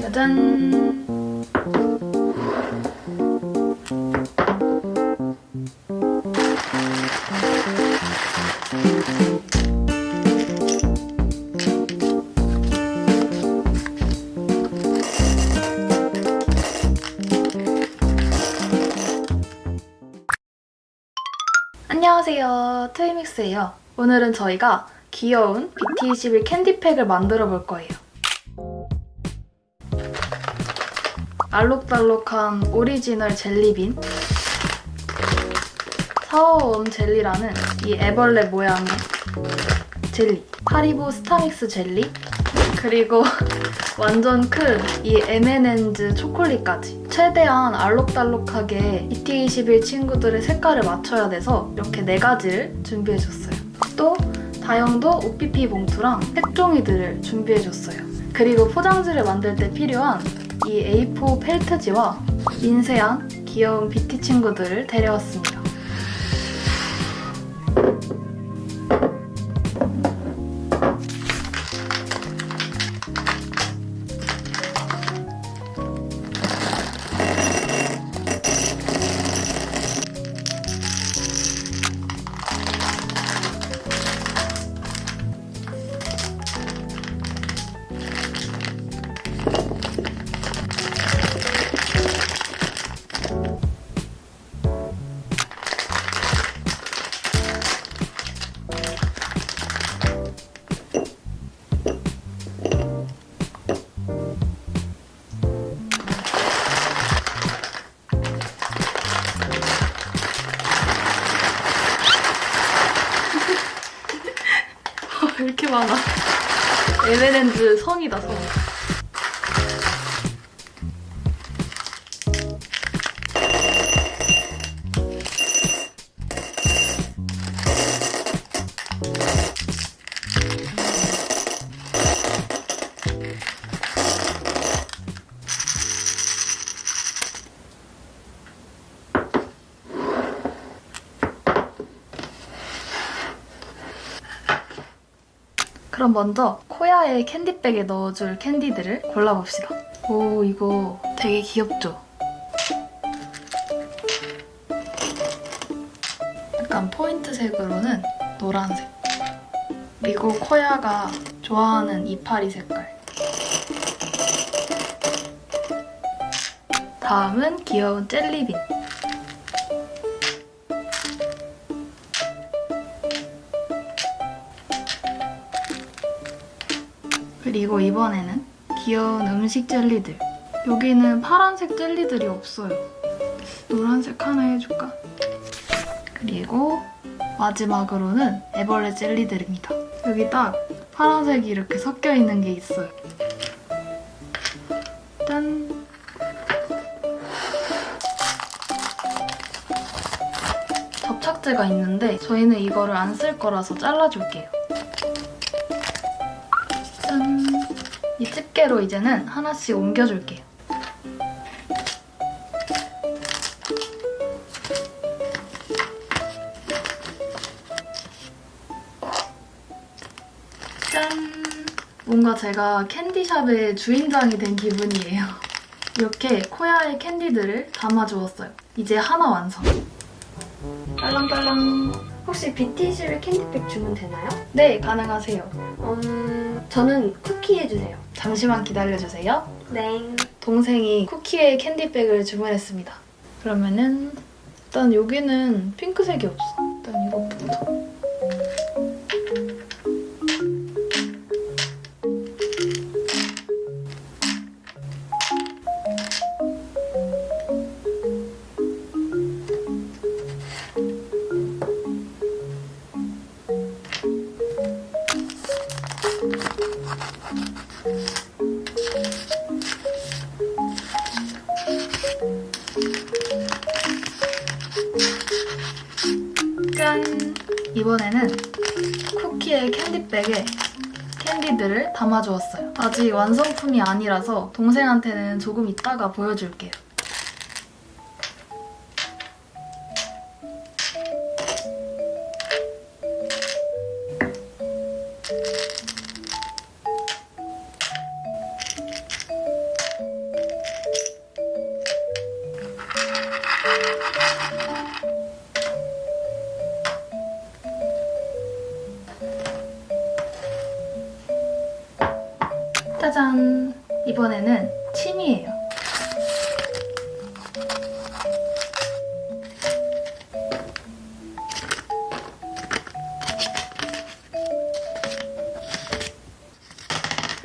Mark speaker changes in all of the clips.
Speaker 1: 짜잔! 안녕하세요, 트위믹스예요. 오늘은 저희가 귀여운 BT21 캔디팩을 만들어 볼 거예요. 알록달록한 오리지널 젤리빈, 사워온 젤리라는 이 애벌레 모양의 젤리, 하리보 스타믹스 젤리, 그리고 완전 큰 이 M&M's 초콜릿까지. 최대한 알록달록하게 BT21 친구들의 색깔을 맞춰야 돼서 이렇게 4가지를 준비해줬어요. 또 다용도 OPP 봉투랑 색종이들을 준비해줬어요. 그리고 포장지를 만들 때 필요한 이 A4 펠트지와 민세한 귀여운 BT 친구들을 데려왔습니다. 왜 이렇게 많아? M&M's 성이다, 성. 그럼 먼저 코야의 캔디백에 넣어줄 캔디들을 골라봅시다. 오, 이거 되게 귀엽죠? 약간 포인트색으로는 노란색. 그리고 코야가 좋아하는 이파리 색깔. 다음은 귀여운 젤리빈. 그리고 이번에는 귀여운 음식 젤리들. 여기는 파란색 젤리들이 없어요. 노란색 하나 해줄까? 그리고 마지막으로는 애벌레 젤리들입니다. 여기 딱 파란색이 이렇게 섞여 있는 게 있어요. 짠! 접착제가 있는데 저희는 이거를 안 쓸 거라서 잘라줄게요. 짠! 이 집게로 이제는 하나씩 옮겨줄게요. 짠! 뭔가 제가 캔디샵의 주인장이 된 기분이에요. 이렇게 코야의 캔디들을 담아주었어요. 이제 하나 완성. 딸랑딸랑.
Speaker 2: 혹시 BT21 캔디팩 주문 되나요?
Speaker 1: 네, 가능하세요.
Speaker 2: 저는 쿠키 해주세요.
Speaker 1: 잠시만 기다려주세요.
Speaker 2: 네.
Speaker 1: 동생이 쿠키의 캔디백을 주문했습니다. 그러면은 일단 여기는 핑크색이 없어. 일단 이것부터. 짠! 이번에는 쿠키의 캔디백에 캔디들을 담아주었어요. 아직 완성품이 아니라서 동생한테는 조금 이따가 보여줄게요. 짜잔! 이번에는 침이에요.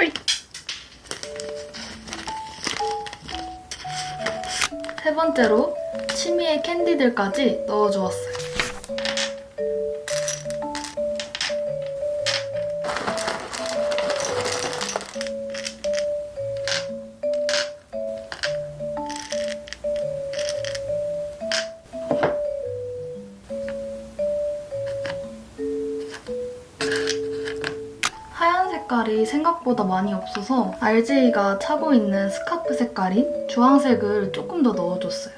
Speaker 1: 으이. 세 번째로 취미의 캔디들까지 넣어주었어요. 하얀 색깔이 생각보다 많이 없어서 RJ가 차고 있는 스카프 색깔인 주황색을 조금 더 넣어줬어요.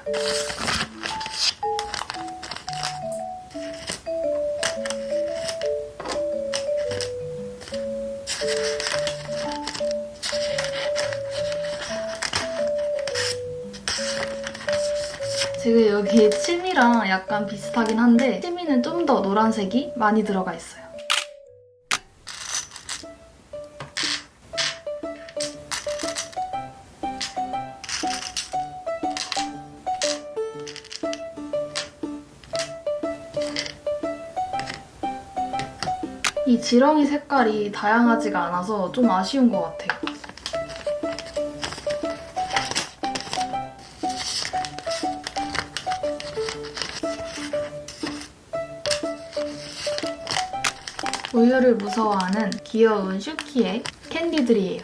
Speaker 1: 지금 여기 치미랑 약간 비슷하긴 한데 치미는 좀 더 노란색이 많이 들어가 있어요. 이 지렁이 색깔이 다양하지가 않아서 좀 아쉬운 것 같아요. 우유를 무서워하는 귀여운 슈키의 캔디들이에요.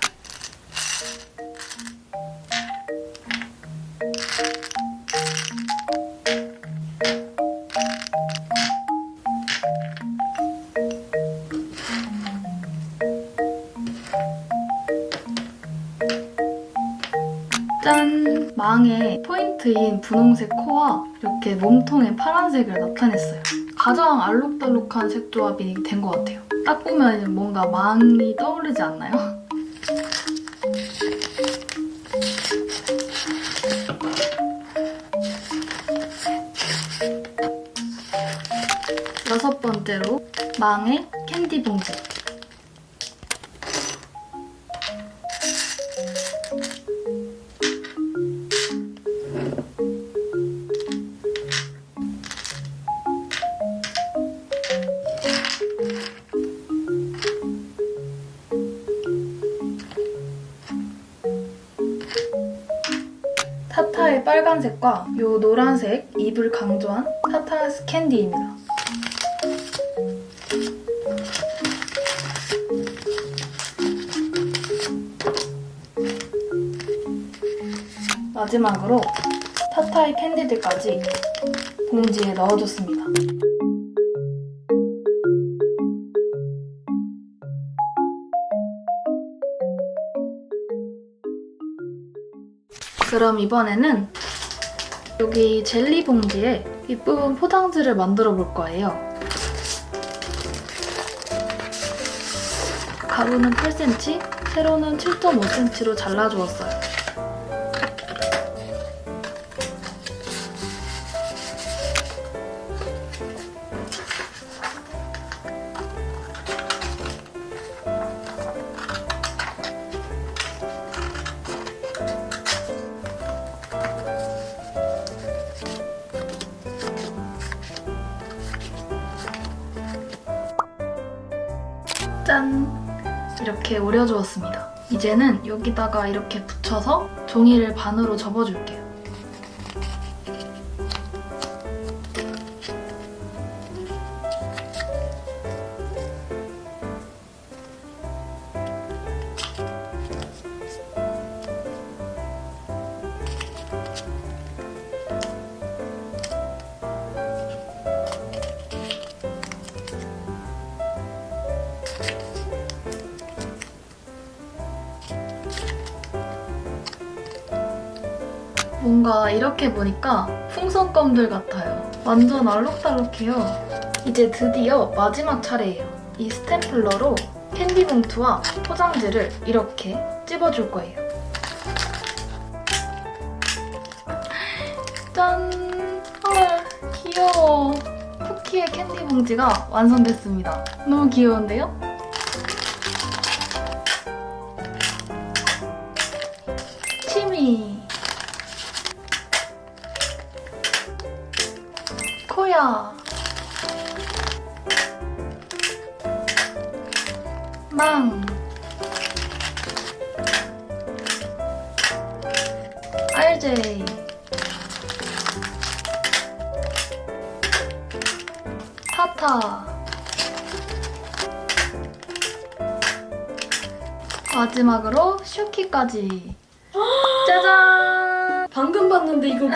Speaker 1: 짠! 망의 포인트인 분홍색 코와 이렇게 몸통에 파란색을 나타냈어요. 가장 알록달록한 색 조합이 된 것 같아요. 딱 보면 뭔가 망이 떠오르지 않나요? 여섯 번째로 망의 캔디 봉지. 타타의 빨간색과 이 노란색 잎을 강조한 타타 스캔디입니다. 마지막으로 타타의 캔디들까지 봉지에 넣어줬습니다. 그럼 이번에는 여기 젤리 봉지에 이쁜 포장지를 만들어 볼 거예요. 가로는 8cm, 세로는 7.5cm로 잘라주었어요. 짠! 이렇게 오려주었습니다. 이제는 여기다가 이렇게 붙여서 종이를 반으로 접어줄게요. 뭔가 이렇게 보니까 풍선껌들 같아요. 완전 알록달록해요. 이제 드디어 마지막 차례예요. 이 스탬플러로 캔디 봉투와 포장지를 이렇게 찝어줄 거예요. 짠! 아, 귀여워. 쿠키의 캔디 봉지가 완성됐습니다. 너무 귀여운데요? 카메라, 망, RJ, 타타, 마지막으로 슈키까지. 짜잔!
Speaker 2: 방금 봤는데 이거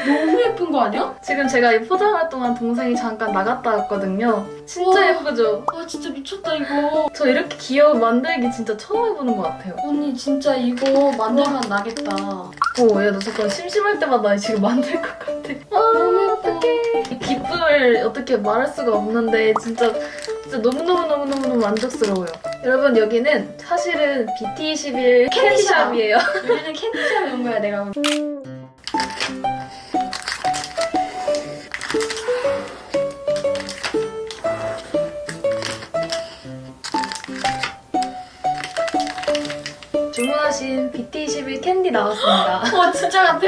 Speaker 2: 너무 예쁜 거 아니야?
Speaker 1: 지금 제가 이 포장할 동안 동생이 잠깐 나갔다 왔거든요. 진짜
Speaker 2: 우와.
Speaker 1: 예쁘죠?
Speaker 2: 와 진짜 미쳤다 이거.
Speaker 1: 저 이렇게 귀여운 만들기 진짜 처음 해보는 것 같아요.
Speaker 2: 언니 진짜 이거 만들면 나겠다.
Speaker 1: 오, 야, 너 잠깐 심심할 때마다 지금 만들 것 같아.
Speaker 2: 너무 예뻐.
Speaker 1: 이 기쁨을 어떻게 말할 수가 없는데 진짜 너무너무 만족스러워요. 여러분, 여기는 사실은 BT21
Speaker 2: 캔디샵.
Speaker 1: 캔디샵이에요.
Speaker 2: 여기는 캔디샵에 온 거야 내가.
Speaker 1: 주문하신 BT21 캔디 나왔습니다.
Speaker 2: 진짜 같아.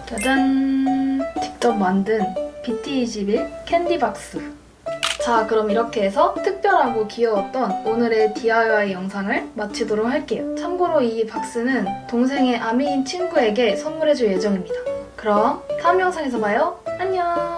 Speaker 1: 짜잔! 직접 만든 BT21 캔디 박스. 자, 그럼 이렇게 해서 특별하고 귀여웠던 오늘의 DIY 영상을 마치도록 할게요. 참고로 이 박스는 동생의 아미인 친구에게 선물해줄 예정입니다. 그럼 다음 영상에서 봐요. 안녕!